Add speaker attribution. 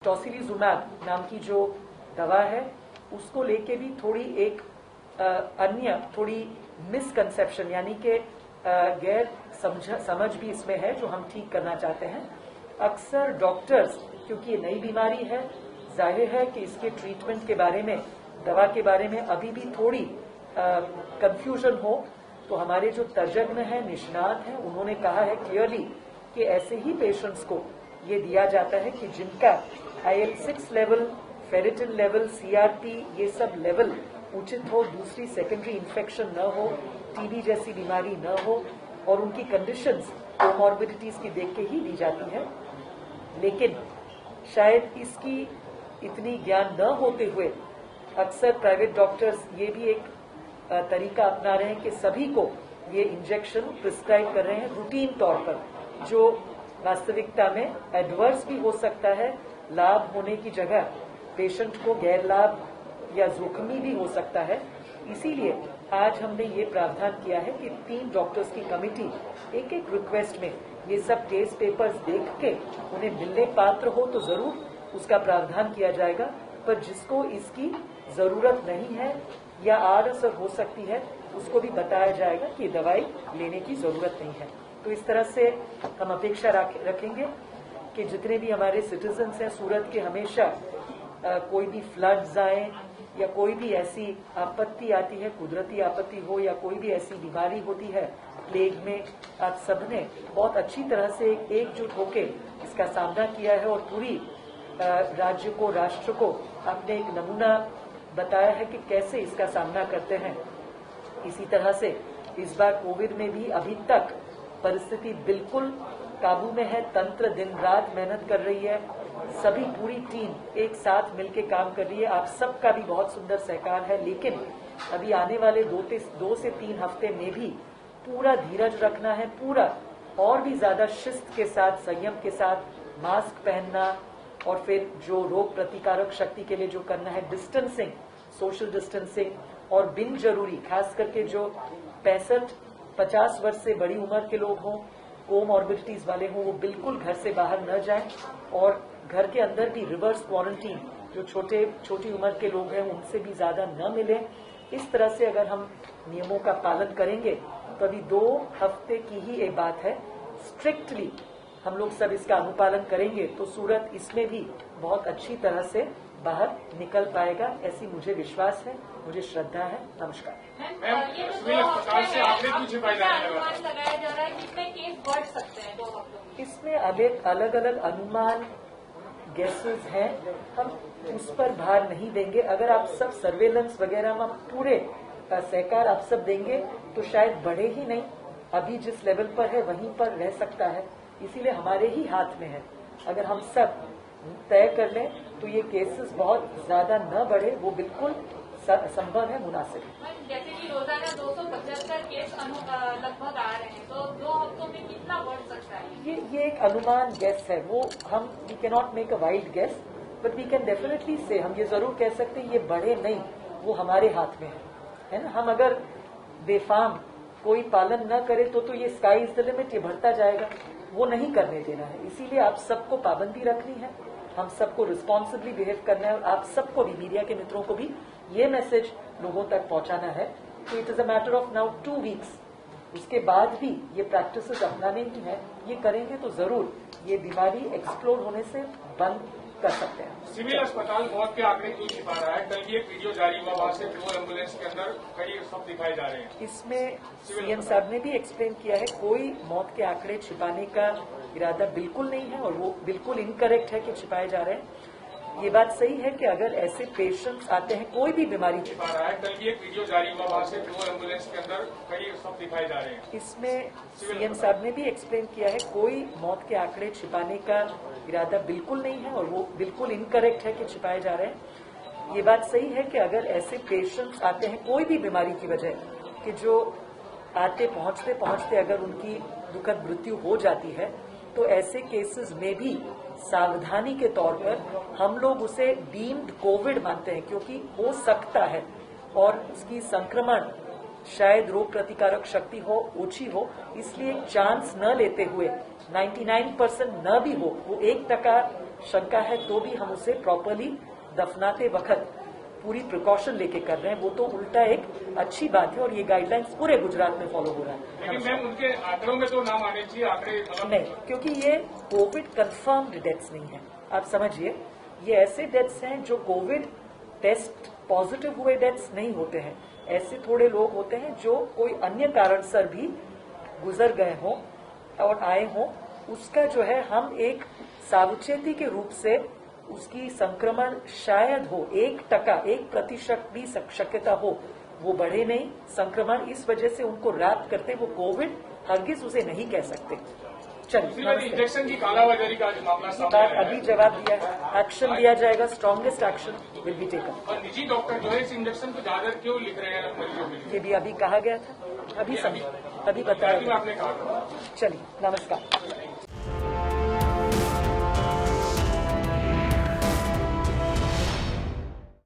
Speaker 1: टॉसिलिजुमैब नाम की जो दवा है उसको लेके भी थोड़ी एक अन्य थोड़ी मिसकंसेप्शन यानी कि गैर समझ भी इसमें है जो हम ठीक करना चाहते हैं। अक्सर डॉक्टर्स, क्योंकि ये नई बीमारी है, जाहिर है कि इसके ट्रीटमेंट के बारे में, दवा के बारे में अभी भी थोड़ी कंफ्यूजन हो, तो हमारे जो तज्ञ हैं, निष्णात हैं, उन्होंने कहा है क्लियरली कि ऐसे ही पेशेंट्स को ये दिया जाता है कि जिनका IL-6 level, ferritin level, CRP ये सब लेवल उचित हो, दूसरी सेकेंडरी इन्फेक्शन न हो, टीबी जैसी बीमारी न हो और उनकी कंडीशंस कोमॉर्बिडिटीज की देख के ही दी जाती है। लेकिन शायद इसकी इतनी ज्ञान न होते हुए अक्सर प्राइवेट डॉक्टर्स ये भी एक तरीका अपना रहे हैं कि सभी को ये इंजेक्शन प्रिस्क्राइब कर रहे हैं रूटीन तौर पर, जो वास्तविकता में एडवर्स भी हो सकता है। लाभ होने की जगह पेशेंट को गैर लाभ या जोखिमी भी हो सकता है। इसीलिए आज हमने ये प्रावधान किया है कि 3 डॉक्टर्स की कमिटी एक एक रिक्वेस्ट में ये सब केस पेपर्स देख के उन्हें मिलने पात्र हो तो जरूर उसका प्रावधान किया जाएगा, पर जिसको इसकी जरूरत नहीं है या आड़-असर हो सकती है उसको भी बताया जाएगा कि दवाई लेने की जरूरत नहीं है। तो इस तरह से हम अपेक्षा रखेंगे कि जितने भी हमारे सिटीजन्स हैं सूरत के, हमेशा कोई भी फ्लड्स आए या कोई भी ऐसी आपत्ति आती है, कुदरती आपत्ति हो या कोई भी ऐसी बीमारी होती है प्लेग में, आप सबने बहुत अच्छी तरह से एकजुट होकर इसका सामना किया है और पूरी राज्य को, राष्ट्र को आपने एक नमूना बताया है कि कैसे इसका सामना करते हैं। इसी तरह से इस बार कोविड में भी अभी तक परिस्थिति बिल्कुल काबू में है। तंत्र दिन रात मेहनत कर रही है, सभी पूरी टीम एक साथ मिलकर काम कर रही है। आप सबका भी बहुत सुंदर सहकार है, लेकिन अभी आने वाले 2 से 3 हफ्ते में भी पूरा धीरज रखना है, पूरा और भी ज्यादा शिस्त के साथ, संयम के साथ मास्क पहनना और फिर जो रोग प्रतिकारक शक्ति के लिए जो करना है, डिस्टेंसिंग, सोशल डिस्टेंसिंग, और बिन जरूरी खास करके जो 65-50 वर्ष से बड़ी उम्र के लोग हों, कोमॉर्बिडिटीज वाले हों, वो बिल्कुल घर से बाहर न जाएं और घर के अंदर भी रिवर्स क्वारंटीन, जो छोटी उम्र के लोग हैं उनसे भी ज्यादा न मिले। इस तरह से अगर हम नियमों का पालन करेंगे तो अभी 2 हफ्ते की ही एक बात है, स्ट्रिक्टली हम लोग सब इसका अनुपालन करेंगे तो सूरत इसमें भी बहुत अच्छी तरह से बाहर निकल पाएगा, ऐसी मुझे विश्वास है, मुझे श्रद्धा है। नमस्कार। इसमें अलग अलग अनुमान, गेसेस हैं, हम उस पर भार नहीं देंगे। अगर आप सब सर्वेलेंस वगैरह में पूरे सहकार आप सब देंगे तो शायद बढ़े ही नहीं, अभी जिस लेवल पर है वहीं पर रह सकता है। इसीलिए हमारे ही हाथ में है, अगर हम सब तय कर लें तो ये केसेस बहुत ज्यादा न बढ़े, वो बिल्कुल संभव है, मुनासिब।
Speaker 2: जैसे कि रोजाना 275 केस लगभग आ रहे हैं, तो 2 हफ्तों में कितना बढ़ सकता है?
Speaker 1: ये एक अनुमान गेस है, वो हम we can not make a wild guess, but we can definitely say, हम ये जरूर कह सकते हैं ये बढ़े नहीं, वो हमारे हाथ में है ना। हम अगर बेफाम कोई पालन न करे तो ये स्काई इज द लिमिट, ये बढ़ता जाएगा, वो नहीं करने देना है। इसीलिए आप सबको पाबंदी रखनी है, हम सबको रिस्पॉन्सिबली बिहेव करना है और आप सबको भी, मीडिया के मित्रों को भी ये मैसेज लोगों तक पहुंचाना है कि it is a matter of now 2 weeks, उसके बाद भी ये प्रैक्टिसेस अपनाने ही है। ये करेंगे तो जरूर ये बीमारी एक्सप्लोर होने से बंद कर सकते हैं।
Speaker 3: सिविल अस्पताल मौत के आंकड़े क्यों छिपा रहा है? कल भी एक वीडियो जारी हुआ, वहां से फ्लोर एम्बुलेंस के अंदर कई सब दिखाए जा रहे हैं।
Speaker 1: इसमें CM साहब ने भी एक्सप्लेन किया है, कोई मौत के आंकड़े छिपाने का इरादा बिल्कुल नहीं है और वो बिल्कुल इनकरेक्ट है कि छिपाए जा रहे हैं। ये बात सही है कि अगर ऐसे पेशेंट्स आते हैं, कोई भी बीमारी
Speaker 3: छिपा रहा है, कल भी एक वीडियो जारी हुआ, वहां से फ्लोर एम्बुलेंस के अंदर कई सब दिखाए जा रहे हैं।
Speaker 1: इसमें CM साहब ने भी एक्सप्लेन किया है, कोई मौत के आंकड़े छिपाने का इरादा बिल्कुल नहीं है और वो बिल्कुल इनकरेक्ट है कि छिपाए जा रहे हैं। ये बात सही है कि अगर ऐसे पेशेंट्स आते हैं कोई भी बीमारी की वजह, कि जो आते पहुंचते अगर उनकी दुखद मृत्यु हो जाती है, तो ऐसे केसेस में भी सावधानी के तौर पर हम लोग उसे डीम्ड कोविड मानते हैं, क्योंकि हो सकता है और उसकी संक्रमण शायद रोग प्रतिकारक शक्ति हो ओछी हो, इसलिए चांस न लेते हुए 99% न भी हो, वो 1% शंका है तो भी हम उसे प्रॉपरली दफनाते वक्त पूरी प्रिकॉशन लेके कर रहे हैं। वो तो उल्टा एक अच्छी बात है और ये गाइडलाइंस पूरे गुजरात में फॉलो हो रहा है।
Speaker 3: लेकिन मैम उनके आंकड़ों में तो नाम आने चाहिए, आंकड़े
Speaker 1: नहीं, क्योंकि ये कोविड कंफर्म्ड डेथ्स नहीं है। आप समझिए, ये ऐसे डेथ्स हैं जो कोविड टेस्ट पॉजिटिव हुए डेथ्स नहीं होते हैं। ऐसे थोड़े लोग होते हैं जो कोई अन्य कारणसर भी गुजर गए हों और आए हों, उसका जो है हम एक सावचेती के रूप से उसकी संक्रमण शायद हो 1% भी शक्यता हो, वो बढ़े नहीं संक्रमण, इस वजह से उनको रैप करते, वो कोविड हरगिज उसे नहीं कह सकते। चलिए,
Speaker 3: इंजेक्शन की कालाबाजारी का मामला सामने
Speaker 1: बात
Speaker 3: आया है।
Speaker 1: अभी जवाब दिया है, एक्शन लिया जाएगा, strongest action will be taken.
Speaker 3: और निजी डॉक्टर जो है इस इंजेक्शन को ज्यादा क्यों लिख रहे हैं मरीजों के लिए?
Speaker 1: ये भी अभी कहा गया था, अभी बताया
Speaker 3: आपने कहा था।
Speaker 1: चलिए, नमस्कार।